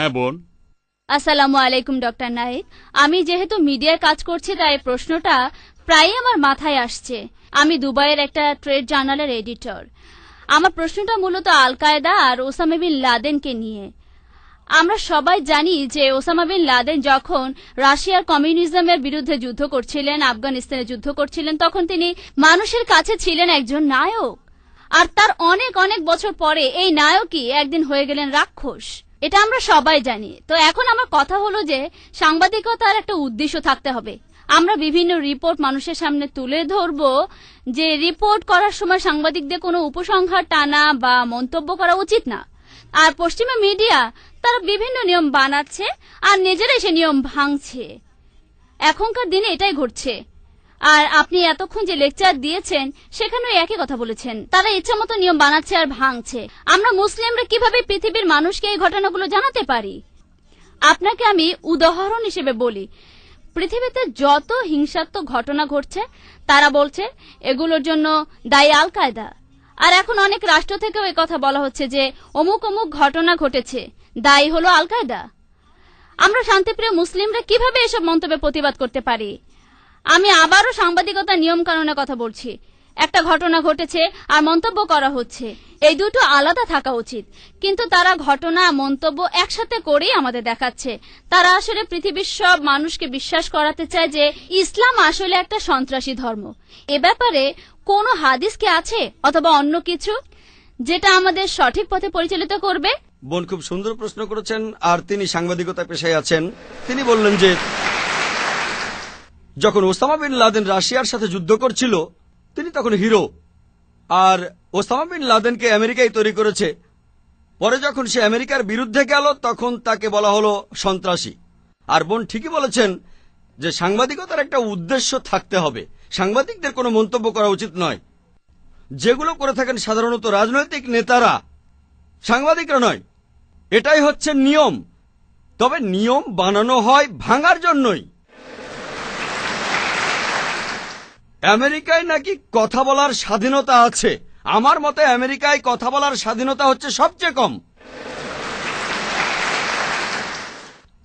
হ্যাঁ বোন। আসসালামু আলাইকুম ডক্টর নাহিদ। আমি যেহেতু মিডিয়ায় কাজ করছি তাই প্রশ্নটা প্রায়ই আমার মাথায় আসছে। আমি দুবাইয়ের একটা ট্রেড জার্নালের এডিটর। আমার প্রশ্নটা মূলত আল কায়দা আর ওসামা বিন লাদেনকে নিয়ে। আমরা সবাই জানি যে ওসামা বিন লাদেন যখন রাশিয়ার কমিউনিজমের বিরুদ্ধে যুদ্ধ করছিলেন, আফগানিস্তানে যুদ্ধ করছিলেন, তখন তিনি মানুষের কাছে ছিলেন একজন নায়ক। আর তার অনেক অনেক বছর পরে এই নায়কই একদিন হয়ে গেলেন রাক্ষস। এটা আমরা সবাই জানি। তো এখন আমার কথা হলো যে সাংবাদিকতার একটা উদ্দেশ্য থাকতে হবে। আমরা বিভিন্ন রিপোর্ট মানুষের সামনে তুলে ধরবো, যে রিপোর্ট করার সময় সাংবাদিকদের কোনো উপসংহার টানা বা মন্তব্য করা উচিত না। আর পশ্চিমা মিডিয়া তারা বিভিন্ন নিয়ম বানাচ্ছে আর নিজেরাই সে নিয়ম ভাঙছে। এখনকার দিনে এটাই ঘটছে। আর আপনি এতক্ষণ যে লেকচার দিয়েছেন সেখানেও একই কথা বলেছেন, তারা ইচ্ছা মতো নিয়ম বানাচ্ছে আর ভাঙছে। আমরা মুসলিমরা কিভাবে পৃথিবীর মানুষকে এই ঘটনাগুলো জানাতে পারি? আপনাকে আমি উদাহরণ হিসেবে বলি, পৃথিবীতে যত হিংসাত্মক ঘটনা ঘটছে তারা বলছে এগুলোর জন্য দায়ী আল কায়দা। আর এখন অনেক রাষ্ট্র থেকেও এই কথা বলা হচ্ছে যে অমুক অমুক ঘটনা ঘটেছে, দায়ী হলো আল কায়দা। আমরা শান্তিপ্রিয় মুসলিমরা কিভাবে এসব মন্তব্যের প্রতিবাদ করতে পারি? আমি আবারও সাংবাদিকতার নিয়ম কানুনের কথা বলছি। একটা ঘটনা ঘটেছে আর মন্তব্য করা হচ্ছে, এই দুটো আলাদা থাকা উচিত। কিন্তু তারা ঘটনা মন্তব্য একসাথে করেই আমাদের দেখাচ্ছে। তারা আসলে পৃথিবীর সব মানুষকে বিশ্বাস করাতে চায় যে ইসলাম আসলে একটা সন্ত্রাসী ধর্ম। এ ব্যাপারে কোনো হাদিস কি আছে অথবা অন্য কিছু যেটা আমাদের সঠিক পথে পরিচালিত করবে? বোন খুব সুন্দর প্রশ্ন করেছেন, আর তিনি সাংবাদিকতা পেশায় আছেন। তিনি বললেন যে যখন ওসামা বিন লাদেন রাশিয়ার সাথে যুদ্ধ করছিল তিনি তখন হিরো, আর ওসামা বিন লাদেনকে আমেরিকাই তৈরি করেছে। পরে যখন সে আমেরিকার বিরুদ্ধে গেল তখন তাকে বলা হলো সন্ত্রাসী। আর বোন ঠিকই বলেছেন যে সাংবাদিকতার একটা উদ্দেশ্য থাকতে হবে। সাংবাদিকদের কোনো মন্তব্য করা উচিত নয়। যেগুলো করে থাকেন সাধারণত রাজনৈতিক নেতারা, সাংবাদিকরা নয়। এটাই হচ্ছে নিয়ম। তবে নিয়ম বানানো হয় ভাঙার জন্যই। আমেরিকায় নাকি কথা বলার স্বাধীনতা আছে। আমার মতে আমেরিকায় কথা বলার স্বাধীনতা হচ্ছে সবচেয়ে কম।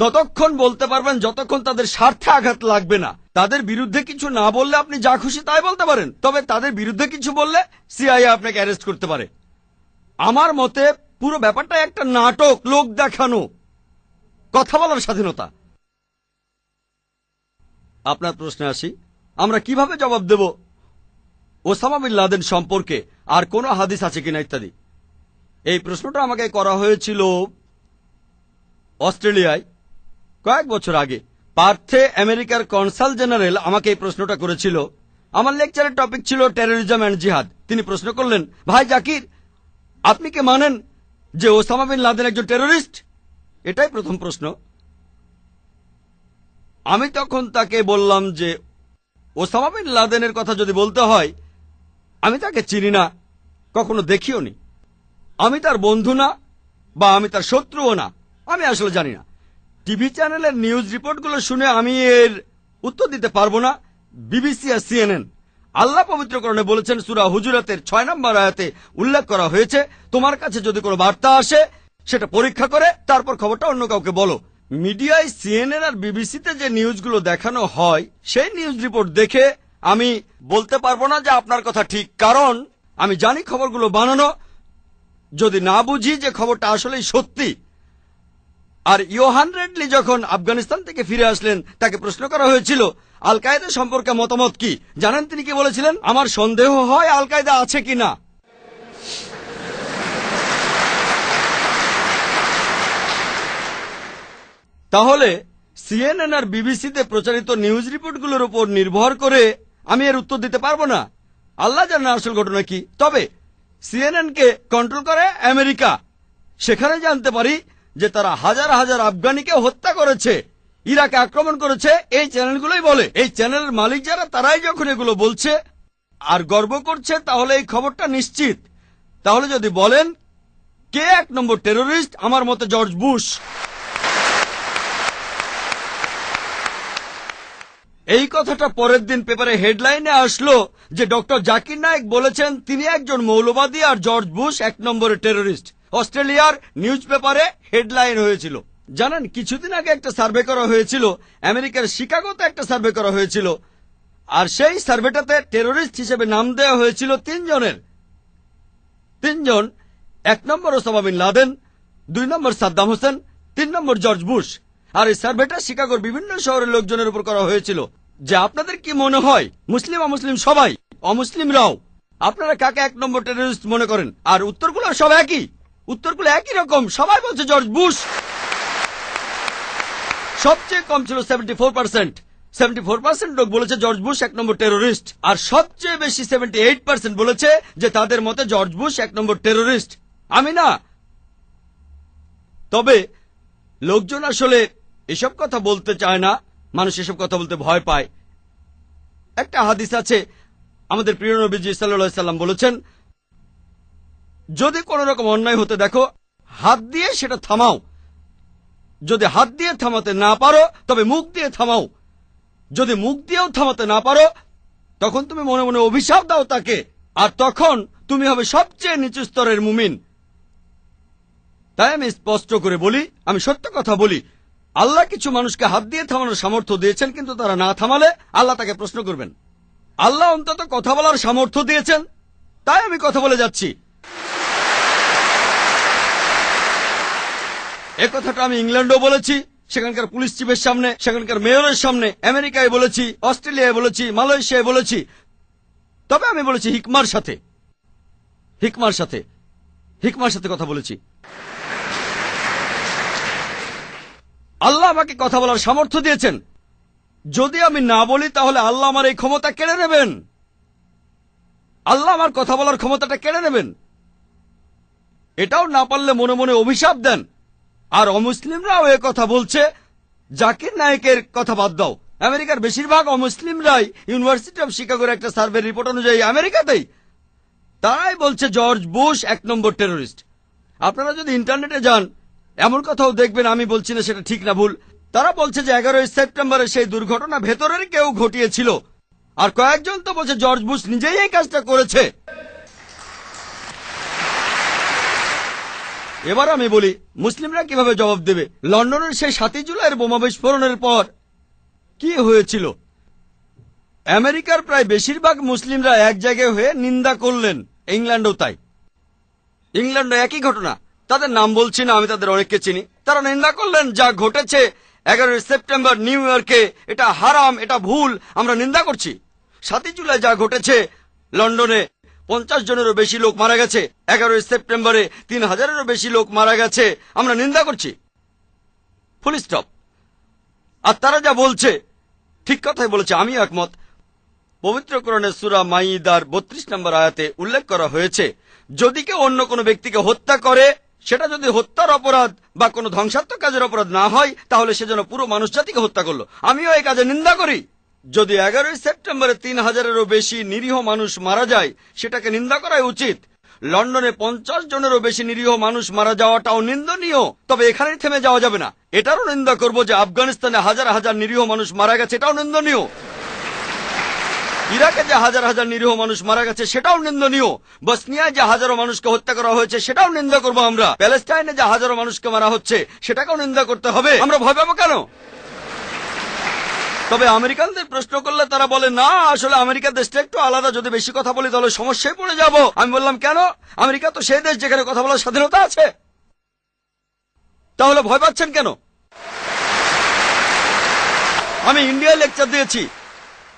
ততক্ষণ বলতে পারবেন যতক্ষণ তাদের স্বার্থে আঘাত লাগবে না। তাদের বিরুদ্ধে কিছু না বললে আপনি যা খুশি তাই বলতে পারেন, তবে তাদের বিরুদ্ধে কিছু বললে সিআইএ আপনাকে অ্যারেস্ট করতে পারে। আমার মতে পুরো ব্যাপারটা একটা নাটক, লোক দেখানো। কথা বলার স্বাধীনতা। আপনার প্রশ্নে আসি, আমরা কিভাবে জবাব দেব ওসামা বিন লাদেন সম্পর্কে, আর কোন হাদিস আছে কিনা ইত্যাদি। এই প্রশ্নটা আমাকে করা হয়েছিল অস্ট্রেলিয়ায় কয়েক বছর আগে। পার্থে আমেরিকার কনসাল জেনারেল আমাকে এই প্রশ্নটা করেছিল। আমার লেকচারের টপিক ছিল টেররিজম অ্যান্ড জিহাদ। তিনি প্রশ্ন করলেন, ভাই জাকির, আপনি কি মানেন যে ওসামা বিন লাদেন একজন টেররিস্ট? এটাই প্রথম প্রশ্ন। আমি তখন তাকে বললাম যে ওসামা বিন লাদেনের কথা যদি বলতে হয়, আমি তাকে চিনি না, কখনো দেখিও নি। আমি তার বন্ধু না, বা আমি তার শত্রুও না। আমি আসলে জানি না। টিভি চ্যানেলের নিউজ রিপোর্টগুলো শুনে আমি এর উত্তর দিতে পারবো না। বিবিসি আর সিএনএন। আল্লাহ পবিত্রকরণে বলেছেন, সূরা হুজুরাতের 6 নম্বর আয়াতে উল্লেখ করা হয়েছে, তোমার কাছে যদি কোনো বার্তা আসে সেটা পরীক্ষা করে তারপর খবরটা অন্য কাউকে বলো। মিডিয়ায় সিএনএন আর বিবিসিতে যে নিউজগুলো দেখানো হয় সেই নিউজ রিপোর্ট দেখে আমি বলতে পারবো না যে আপনার কথা ঠিক, কারণ আমি জানি খবরগুলো বানানো, যদি না বুঝি যে খবরটা আসলেই সত্যি। আর ইয়োহান রেডলি যখন আফগানিস্তান থেকে ফিরে আসলেন তাকে প্রশ্ন করা হয়েছিল আল কায়দা সম্পর্কে মতামত কি। জানেন তিনি কি বলেছিলেন? আমার সন্দেহ হয় আল কায়দা আছে কিনা। তাহলে সিএনএন আর বিবিসিতে প্রচারিত নিউজ রিপোর্টগুলোর উপর নির্ভর করে আমি এর উত্তর দিতে পারবো না। আল্লাহ জানে আসল ঘটনা কি। তবে সিএনএন কে কন্ট্রোল করে আমেরিকা। সেখানে জানতে পারি যে তারা হাজার হাজার আফগানিকে হত্যা করেছে, ইরাকে আক্রমণ করেছে। এই চ্যানেলগুলোই বলে। এই চ্যানেলের মালিক যারা তারাই যখন এগুলো বলছে আর গর্ব করছে, তাহলে এই খবরটা নিশ্চিত। তাহলে যদি বলেন কে 1 নম্বর টেররিস্ট, আমার মতে জর্জ বুশ। এই কথাটা পরের দিন পেপারে হেডলাইনে আসলো যে ডক্টর জাকির নায়েক বলেছেন তিনি একজন মৌলবাদী আর জর্জ বুশ 1 নম্বরের টেররিস্ট। অস্ট্রেলিয়ার নিউজ পেপারে হেডলাইন হয়েছিল। জানেন, কিছুদিন আগে একটা সার্ভে করা হয়েছিল, আমেরিকার শিকাগোতে একটা সার্ভে করা হয়েছিল, আর সেই সার্ভেটাতে টেরোরিস্ট হিসেবে নাম দেওয়া হয়েছিল 3 জনের। 3 জন, 1 নম্বর ওসামা বিন লাদেন, 2 নম্বর সাদ্দাম হোসেন, 3 নম্বর জর্জ বুশ। আর এই সার্ভেটা শিকাগোর বিভিন্ন শহরের লোকজনের উপর করা হয়েছিল। যে আপনাদের কি মনে হয়, মুসলিম অমুসলিম সবাই, অমুসলিমরাও, আপনারা কাকে 1 নম্বর টেরোরিস্ট মনে করেন? আর উত্তরগুলো সব একই, উত্তরগুলো একই রকম, সবাই বলছে জর্জ বুশ। সবচেয়ে কম ছিল 74%। 74% লোক বলেছে জর্জ বুশ 1 নম্বর টেরোরিস্ট, আর সবচেয়ে বেশি 78% বলেছে যে তাদের মতে জর্জ বুশ 1 নম্বর টেরোরিস্ট, আমি না। তবে লোকজন আসলে এসব কথা বলতে চায় না, মানুষ এসব কথা বলতে ভয় পায়। একটা হাদিস আছে, আমাদের প্রিয় নবীজি সাল্লাল্লাহু আলাইহি সাল্লাম বলেছেন, যদি কোন রকম অন্যায় হতে দেখো, হাত দিয়ে সেটা থামাও। যদি হাত দিয়ে থামাতে না পারো, তবে মুখ দিয়ে থামাও। যদি মুখ দিয়েও থামাতে না পারো, তখন তুমি মনে মনে অভিশাপ দাও তাকে, আর তখন তুমি হবে সবচেয়ে নিচু স্তরের মুমিন। তাই আমি স্পষ্ট করে বলি, আমি সত্য কথা বলি, আল্লাহ কিছু মানুষকে হাত দিয়ে থামানোর সামর্থ্য দিয়েছেন, কিন্তু তারা না থামালে আল্লাহ তাকে প্রশ্ন করবেন। আল্লাহ অন্তত কথা বলার সামর্থ্য দিয়েছেন, তাই আমি কথা বলে যাচ্ছি। এই কথাটা আমি ইংল্যান্ডেও বলেছি, সেখানকার পুলিশ চিফের সামনে, সেখানকার মেয়রের সামনে, আমেরিকায় বলেছি, অস্ট্রেলিয়ায় বলেছি, মালয়েশিয়ায় বলেছি। তবে আমি বলেছি হিকমার সাথে, হিকমার সাথে, হিকমার সাথে কথা বলেছি। আল্লাহ আমাকে কথা বলার সামর্থ্য দিয়েছেন। যদি আমি না বলি, তাহলে আল্লাহ আমার এই ক্ষমতা কেড়ে নেবেন। আল্লাহ আমার কথা বলার ক্ষমতাটা কেড়ে নেবেন। এটাও না পারলে মনে মনে অভিশাপ দেন। আর অমুসলিমরাও এ কথা বলছে। জাকির নায়েকের কথা বাদ দাও, আমেরিকার বেশিরভাগ অমুসলিমরাই ইউনিভার্সিটি অব শিকাগোর একটা সার্ভে রিপোর্ট অনুযায়ী আমেরিকাতেই তারাই বলছে জর্জ বুশ 1 নম্বর টেরোরিস্ট। আপনারা যদি ইন্টারনেটে যান, এমন কথাও দেখবেন, আমি বলছি না সেটা ঠিক না ভুল, তারা বলছে যে 11ই সেপ্টেম্বরে সেই দুর্ঘটনা ভেতরের কেউ ঘটিয়েছিল, আর কয়েকজন তো বলছে জর্জ বুশ নিজেই এই কাজটা করেছে। এবার আমি বলি, মুসলিমরা কিভাবে জবাব দেবে? লন্ডনের সেই 7ই জুলাইয়ের বোমা বিস্ফোরণের পর কি হয়েছিল? আমেরিকার প্রায় বেশিরভাগ মুসলিমরা এক জায়গায় হয়ে নিন্দা করলেন, ইংল্যান্ডও তাই। ইংল্যান্ডে একই ঘটনা, তাদের নাম বলছি না, আমি তাদের অনেককে চিনি। তারা নিন্দা করলেন যা ঘটেছে 11ই সেপ্টেম্বর নিউ ইয়র্কে, এটা হারাম, এটা ভুল, আমরা নিন্দা করছি। 7ই জুলাই যা ঘটেছে লন্ডনে, 50 জনেরও বেশি লোক মারা গেছে, 11ই সেপ্টেম্বরে 3000-এরও বেশি লোক মারা গেছে, আমরা নিন্দা করছি, ফুল স্টপ। আর তারা যা বলছে ঠিক কথাই বলেছে, আমি একমত। পবিত্র কোরআনের সূরা মাইদার 32 নম্বর আয়াতে উল্লেখ করা হয়েছে, যদি কেউ অন্য কোনো ব্যক্তিকে হত্যা করে, সেটা যদি হত্যার অপরাধ বা কোনো ধ্বংসাত্মক কাজের অপরাধ না হয়, তাহলে সে যেন পুরো মানুষ জাতিকে হত্যা করলো। আমিও এই কাজে নিন্দা করি। যদি 11ই সেপ্টেম্বরে 3000-এরও বেশি নিরীহ মানুষ মারা যায়, সেটাকে নিন্দা করাই উচিত। লন্ডনে 50 জনেরও বেশি নিরীহ মানুষ মারা যাওয়াটাও নিন্দনীয়। তবে এখানেই থেমে যাওয়া যাবে না, এটারও নিন্দা করব যে আফগানিস্তানে হাজার হাজার নিরীহ মানুষ মারা গেছে, এটাও নিন্দনীয়। ইরাকে যে হাজার হাজার নিরীহ মানুষ মারা গেছে, সেটাও নিন্দনীয়। বসনিয়ায় যে হাজারো মানুষকে হত্যা করা হয়েছে, সেটাও নিন্দা করব আমরা। প্যালেস্টাইনে যে হাজারো মানুষকে মারা হচ্ছে, সেটাকেও নিন্দা করতে হবে। আমরা ভয় পাবো কেন? তবে আমেরিকানদের প্রশ্ন করলে তারা বলে, না, আসলে আমেরিকা দেশটা একটু আলাদা, যদি বেশি কথা বলি তাহলে সমস্যায় পড়ে যাব। আমি বললাম, কেন? আমেরিকা তো সেই দেশ যেখানে কথা বলার স্বাধীনতা আছে। তাহলে ভয় পাচ্ছেন কেন? আমি ইন্ডিয়ায় লেকচার দিয়েছি।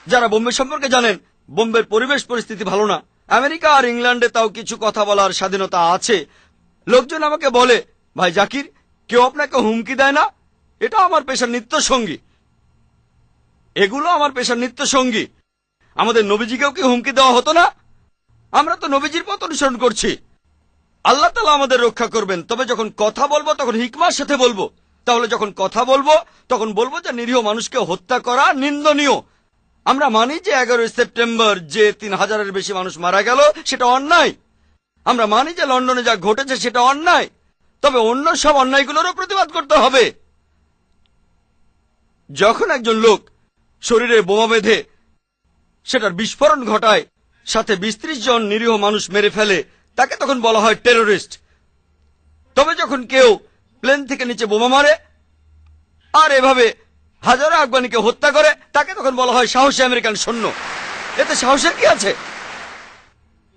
যারা বোম্বে সম্পর্কে জানেন, বোম্বের পরিবেশ পরিস্থিতি ভালো না। আমেরিকা আর ইংল্যান্ডে তাও কিছু কথা বলার স্বাধীনতা আছে। লোকজন আমাকে বলে, ভাই জাকির, কেউ আপনাকে হুমকি দেয় না? এটা আমার পেশার নিত্য সঙ্গী, এগুলো আমার পেশার নিত্য সঙ্গী। আমাদের নবীজিকেও কি হুমকি দেওয়া হতো না? আমরা তো নবীজির পথ অনুসরণ করছি। আল্লাহ তাআলা আমাদের রক্ষা করবেন। তবে যখন কথা বলবো তখন হিকমার সাথে বলবো। তাহলে যখন কথা বলবো তখন বলবো যে নিরীহ মানুষকে হত্যা করা নিন্দনীয়। আমরা মানি যে 11ই সেপ্টেম্বর যে 3000-এর বেশি মানুষ মারা গেল, সেটা অন্যায়। আমরা মানি যে লন্ডনে যা ঘটেছে সেটা অন্যায়। তবে অন্য সব অন্যায়গুলোরও প্রতিবাদ করতে হবে। যখন একজন লোক শরীরে বোমা বেঁধে সেটার বিস্ফোরণ ঘটায়, সাথে 20-30 জন নিরীহ মানুষ মেরে ফেলে, তাকে তখন বলা হয় টেরোরিস্ট। তবে যখন কেউ প্লেন থেকে নিচে বোমা মারে, আর এভাবে হাজারো আফগানিকে হত্যা করে তাকে তখন বলা হয় সাহসী আমেরিকান সৈন্য। এতে সাহসের কি আছে?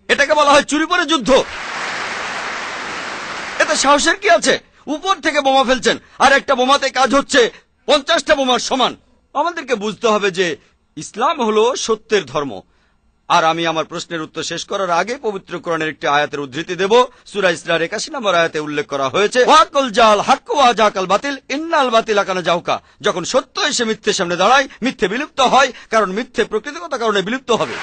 এটাকে বলা হয় চুরি করে যুদ্ধ। এতে সাহসের কি আছে? উপর থেকে বোমা ফেলছেন, আর একটা বোমাতে কাজ হচ্ছে 50টা বোমার সমান। আমাদেরকে বুঝতে হবে যে ইসলাম হলো সত্যের ধর্ম। আর আমি আমার প্রশ্নের উত্তর শেষ করার আগে পবিত্র কোরআনের একটি আয়াতের উদ্ধৃতি দেব। সূরা ইসরার 81 নম্বর আয়াতে উল্লেখ করা হয়েছে, ওয়াকুল জাল হাক্ক ওয়া জাকাল বাতিল ইন্নাল বাতিলা কানা জাউকা। যখন সত্য এসে মিথ্যের সামনে দাঁড়ায়, মিথ্যে বিলুপ্ত হয়, কারণ মিথ্যে প্রকৃতিগত কারণে বিলুপ্ত হবে।